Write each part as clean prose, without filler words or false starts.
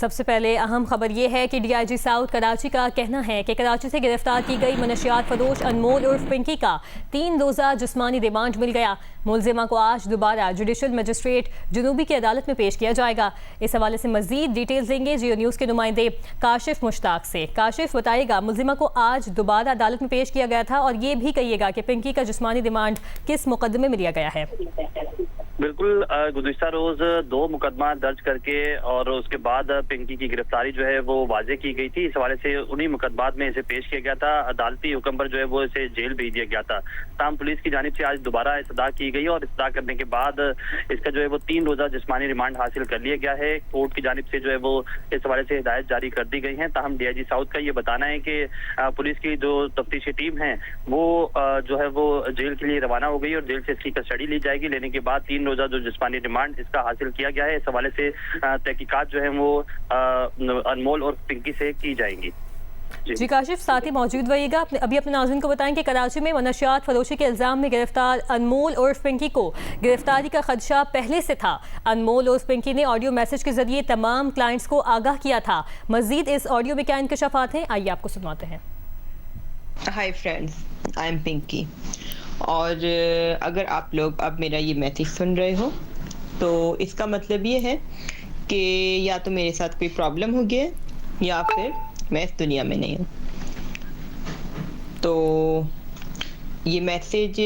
सबसे पहले अहम खबर ये है कि डीआईजी साउथ कराची का कहना है कि कराची से गिरफ्तार की गई मनशियात फरोश अनमोल उर्फ पिंकी का 3 रोज़ा जिस्मानी रिमांड मिल गया। मुलजिमा को आज दोबारा जुडिशल मजिस्ट्रेट जुनूबी की अदालत में पेश किया जाएगा। इस हवाले से मजीद डिटेल्स लेंगे जियो न्यूज़ के नुमाइंदे काशिफ मुश्ताक से। काशिफ बताइएगा, मुलजिमा को आज दोबारा अदालत में पेश किया गया था और ये भी कहिएगा कि पिंकी का जिस्मानी रिमांड किस मुकदमे में लिया गया है। बिल्कुल, गुज़िश्ता रोज 2 मुकदमा दर्ज करके और उसके बाद पिंकी की गिरफ्तारी जो है वो वाजे की गई थी। इस हवाले से उन्हीं मुकदमात में इसे पेश किया गया था। अदालती हुक्म पर जो है वो इसे जेल भेज दिया गया था। ताहम पुलिस की जानिब से आज दोबारा इस्तदा की गई और इस्तदा करने के बाद इसका जो है वो 3 रोज़ा जिस्मानी रिमांड हासिल कर लिया गया है। कोर्ट की जानिब से जो है वो इस हवाले से हिदायत जारी कर दी गई है। ताहम डीआईजी साउथ का ये बताना है कि पुलिस की जो तफ्तीशी टीम है वो जो है वो जेल के लिए रवाना हो गई और जेल से इसकी कस्टडी ली जाएगी। लेने के बाद 3 रोज़ा जो जिस्मानी रिमांड इसका हासिल किया गया है, इस हवाले से तहकीकात जो है वो अनमोल और पिंकी से की जाएंगी। जी काशिफ, साथ ही मौजूद रहिएगा। अभी अपने नाज़रीन को बताएं कि कराची में मनशियात फरोशी के इल्ज़ाम में गिरफ्तार अनमोल उर्फ पिंकी को गिरफ्तारी का खदशा पहले से था। अनमोल उर्फ पिंकी ने ऑडियो मैसेज के जरिए तमाम क्लाइंट्स को आगाह किया था। मजीद इस ऑडियो में क्या इंकशाफात हैं, आइए आपको सुनवाते हैं। Hi friends, I am Pinky. और अगर आप लोग अब मेरा ये मैसेज सुन रहे हो तो इसका मतलब ये है कि या तो मेरे साथ कोई प्रॉब्लम हो गया या फिर मैं इस दुनिया में नहीं हूँ। तो ये मैसेज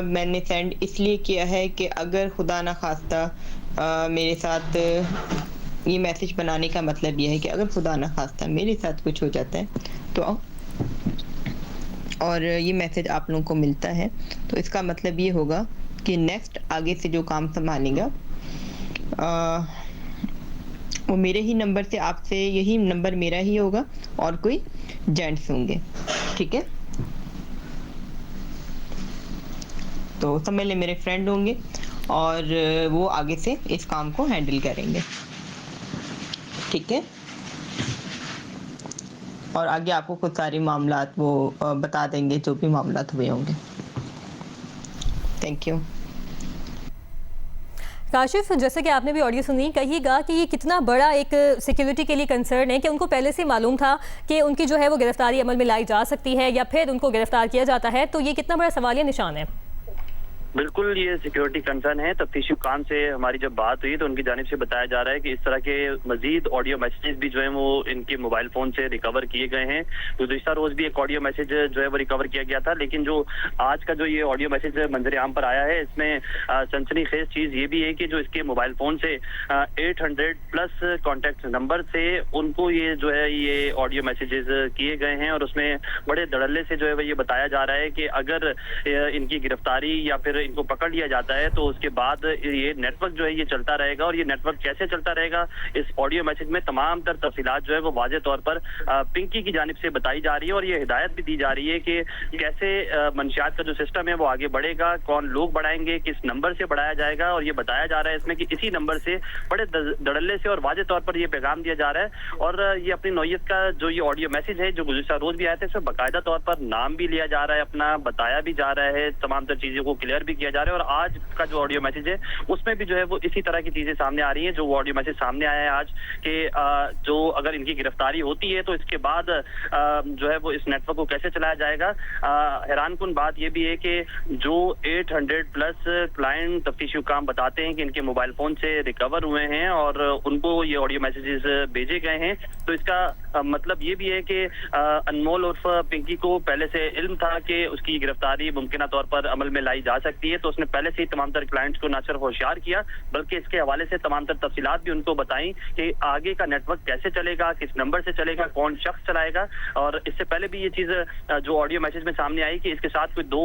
मैंने सेंड इसलिए किया है कि अगर खुदा ना खास्ता मेरे साथ, ये मैसेज बनाने का मतलब ये है कि अगर खुदा ना खास्ता मेरे साथ कुछ हो जाता है तो, और ये मैसेज आप लोगों को मिलता है तो इसका मतलब ये होगा कि नेक्स्ट आगे से जो काम संभालेगा वो मेरे ही नंबर से, आपसे यही नंबर मेरा ही होगा और कोई जेंट्स होंगे, ठीक है। तो समझ ले मेरे फ्रेंड होंगे और वो आगे से इस काम को हैंडल करेंगे, ठीक है। और आगे आपको खुद सारे मामलात वो बता देंगे जो भी मामलात हुए होंगे। Thank you. काशिफ, जैसे कि आपने भी ऑडियो सुनी, कहिएगा कि ये कितना बड़ा एक सिक्योरिटी के लिए कंसर्न है कि उनको पहले से मालूम था कि उनकी जो है वो गिरफ्तारी अमल में लाई जा सकती है या फिर उनको गिरफ्तार किया जाता है, तो ये कितना बड़ा सवालिया निशान है। बिल्कुल, ये सिक्योरिटी कंसर्न है। तफ्तीशी हुकाम से हमारी जब बात हुई तो उनकी जानिब से बताया जा रहा है कि इस तरह के मजीद ऑडियो मैसेजेस भी जो है वो इनके मोबाइल फोन से रिकवर किए गए हैं। गुज़िश्ता रोज भी एक ऑडियो मैसेज जो है वो रिकवर किया गया था, लेकिन जो आज का जो ये ऑडियो मैसेज मंजर आम पर आया है इसमें सनसनीखेज चीज ये भी है कि जो इसके मोबाइल फोन से 800 प्लस कॉन्टेक्ट नंबर से उनको ये जो है ये ऑडियो मैसेजेस किए गए हैं और उसमें बड़े धड़ल्ले से जो है वो ये बताया जा रहा है कि अगर इनकी गिरफ्तारी या फिर इनको पकड़ लिया जाता है तो उसके बाद ये नेटवर्क जो है ये चलता रहेगा। और ये नेटवर्क कैसे चलता रहेगा, इस ऑडियो मैसेज में तमाम तर तफसीलात जो है वो वाज़े तौर पर पिंकी की जानिब से बताई जा रही है और ये हिदायत भी दी जा रही है कि कैसे मंशियात का जो सिस्टम है वो आगे बढ़ेगा, कौन लोग बढ़ाएंगे, किस नंबर से बढ़ाया जाएगा। और ये बताया जा रहा है इसमें कि इसी नंबर से बड़े धड़ल्ले से और वाज़े तौर पर ये पैगाम दिया जा रहा है। और ये अपनी नौयत का जो ये ऑडियो मैसेज है जो गुज़िश्ता रोज भी आया था, इसमें बाकायदा तौर पर नाम भी लिया जा रहा है, अपना बताया भी जा रहा है, तमाम तर चीज़ों को क्लियर भी किया जा रहा है। और आज का जो ऑडियो मैसेज है उसमें भी जो है वो इसी तरह की चीजें सामने आ रही हैं। जो ऑडियो मैसेज सामने आया है आज कि जो अगर इनकी गिरफ्तारी होती है तो इसके बाद जो है वो इस नेटवर्क को कैसे चलाया जाएगा। हैरानकुन बात ये भी है कि जो 800 प्लस क्लाइंट तफ्तीशी हुकाम बताते हैं कि इनके मोबाइल फोन से रिकवर हुए हैं और उनको ये ऑडियो मैसेजेस भेजे गए हैं, तो इसका मतलब ये भी है कि अनमोल उर्फ पिंकी को पहले से इल्म था कि उसकी गिरफ्तारी मुमकिन तौर पर अमल में लाई जा सकती है। तो उसने पहले से ही तमाम तर क्लाइंट्स को न सिर्फ होशियार किया बल्कि इसके हवाले से तमाम तर तफसीलात भी उनको बताई कि आगे का नेटवर्क कैसे चलेगा, किस नंबर से चलेगा, कौन शख्स चलाएगा। और इससे पहले भी ये चीज जो ऑडियो मैसेज में सामने आई कि इसके साथ कोई 2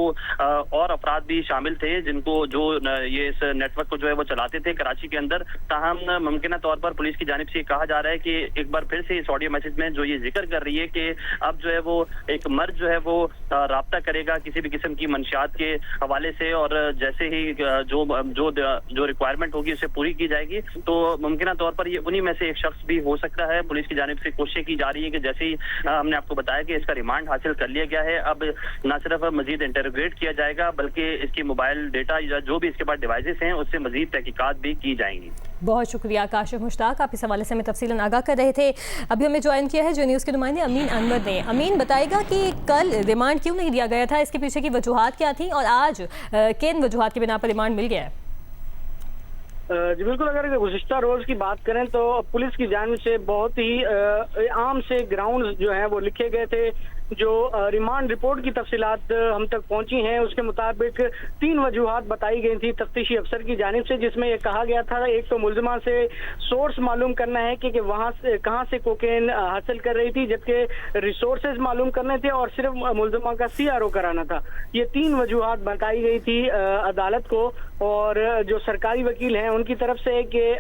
और अफराद भी शामिल थे जिनको जो ये इस नेटवर्क को जो है वो चलाते थे कराची के अंदर। ताहम मुमकिन तौर पर पुलिस की जानिब से कहा जा रहा है कि एक बार फिर से इस ऑडियो मैसेज में जो ये जिक्र कर रही है कि अब जो है वो एक मर्द जो है वो राब्ता करेगा किसी भी किस्म की मंशियात के हवाले से और जैसे ही जो रिक्वायरमेंट होगी उसे पूरी की जाएगी। तो मुमकिन तौर पर ये उन्हीं में से एक शख्स भी हो सकता है। पुलिस की जानिब से कोशिश की जा रही है कि जैसे ही हमने आपको बताया कि इसका रिमांड हासिल कर लिया गया है, अब न सिर्फ मजीद इंटरोगेट किया जाएगा बल्कि इसकी मोबाइल डेटा या जो भी इसके पास डिवाइसेस हैं उससे मजीद तहकीकात भी की जाएंगी। बहुत शुक्रिया काशिफ मुश्ताक, आप इस हवाले से हमें तफसीलन आगाह कर रहे थे। अभी हमें ज्वाइन किया है जो न्यूज़ के नुमाइंदे अमीन अनवर ने। अमीन, बताएगा कि कल रिमांड क्यों नहीं दिया गया था, इसके पीछे की वजूहात क्या थी और आज किन वजूहात की बिना पर रिमांड मिल गया है? जी बिल्कुल, अगर गुज़िश्ता रोज की बात करें तो पुलिस की जानिब से बहुत ही आम से ग्राउंड जो हैं वो लिखे गए थे। जो रिमांड रिपोर्ट की तफसीलात हम तक पहुंची हैं उसके मुताबिक 3 वजूहात बताई गई थी तफ्तीशी अफसर की जानिब से, जिसमें यह कहा गया था एक तो मुलजिमा से सोर्स मालूम करना है कि वहां से कहां से कोकेन हासिल कर रही थी, जबकि रिसोर्सेज मालूम करने थे और सिर्फ मुलजिमा का CRO कराना था। ये 3 वजूहात बताई गई थी अदालत को, और जो सरकारी वकील हैं उनकी तरफ से कि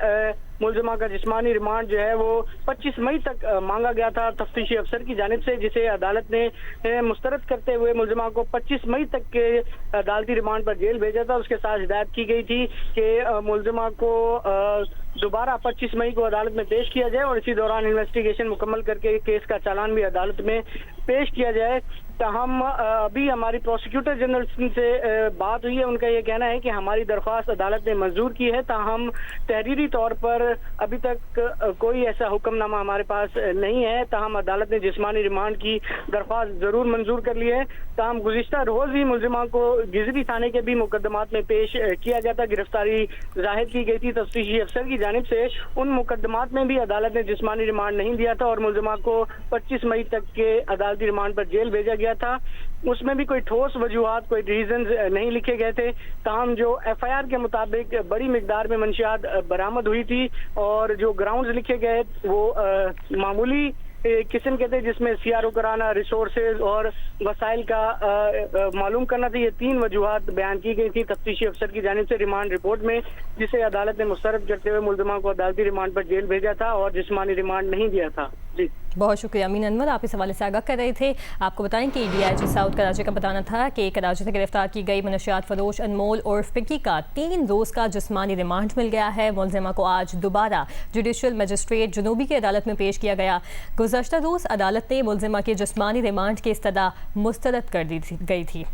मुलजिमा का जिस्मानी रिमांड जो है वो 25 मई तक मांगा गया था तफ्तीशी अफसर की जानिब से, जिसे अदालत ने मुस्तरद करते हुए मुलजिमा को 25 मई तक के अदालती रिमांड पर जेल भेजा था। उसके साथ हिदायत की गई थी कि मुलजिमा को दोबारा 25 मई को अदालत में पेश किया जाए और इसी दौरान इन्वेस्टिगेशन मुकम्मल करके केस का चालान भी अदालत में पेश किया जाए। ताहम अभी हमारी प्रोसिक्यूटर जनरल से बात हुई है, उनका ये कहना है कि हमारी दरख्वास्त अदालत ने मंजूर की है, ताहम तहरीरी तौर पर अभी तक कोई ऐसा हुक्मनामा हमारे पास नहीं है। ताहम अदालत ने जिस्मानी रिमांड की दरख्वास्त जरूर मंजूर कर ली है। ताहम गुज़िश्ता रोज ही मुलजिमा को गिजरी थाने के भी मुकदमात में पेश किया गया था। गिरफ्तारी जाहिर की गई थी तफ्तीशी अफसर की जानिब से, उन मुकदमात में भी अदालत ने जिस्मानी रिमांड नहीं दिया था और मुलजिमा को 25 मई तक के अदालती रिमांड पर जेल भेजा गया था। उसमें भी कोई ठोस वजूहात, कोई रीजंस नहीं लिखे गए थे। ताहम जो FIR के मुताबिक बड़ी मिकदार में मंशियात बरामद हुई थी और जो ग्राउंड्स लिखे गए वो मामूली किस्म के थे, जिसमें CRO कराना, रिसोर्सेज और वसाइल का मालूम करना था। ये 3 वजूहात बयान की गई थी तफ्तीशी अफसर की जानिब से रिमांड रिपोर्ट में, जिसे अदालत ने मुस्तरद करते हुए मुलजिमा को अदालती रिमांड पर जेल भेजा था और जिस्मानी रिमांड नहीं दिया था। जी बहुत शुक्रिया अमीन अनवर, आप इस हवाले से आगाह कर रहे थे। आपको बताएं कि DIG साउथ कराची का बताना था कि कराची से गिरफ्तार की गई मनशियात फरोश अनमोल उर्फ पिंकी का 3 रोज़ का जिस्मानी रिमांड मिल गया है। मुलजिमा को आज दोबारा जुडिशल मजिस्ट्रेट जनूबी की अदालत में पेश किया गया। गुज़श्ता रोज़ अदालत ने मुलजिमा के जिस्मानी रिमांड की इस्तदा मुस्तरद कर दी गई थी।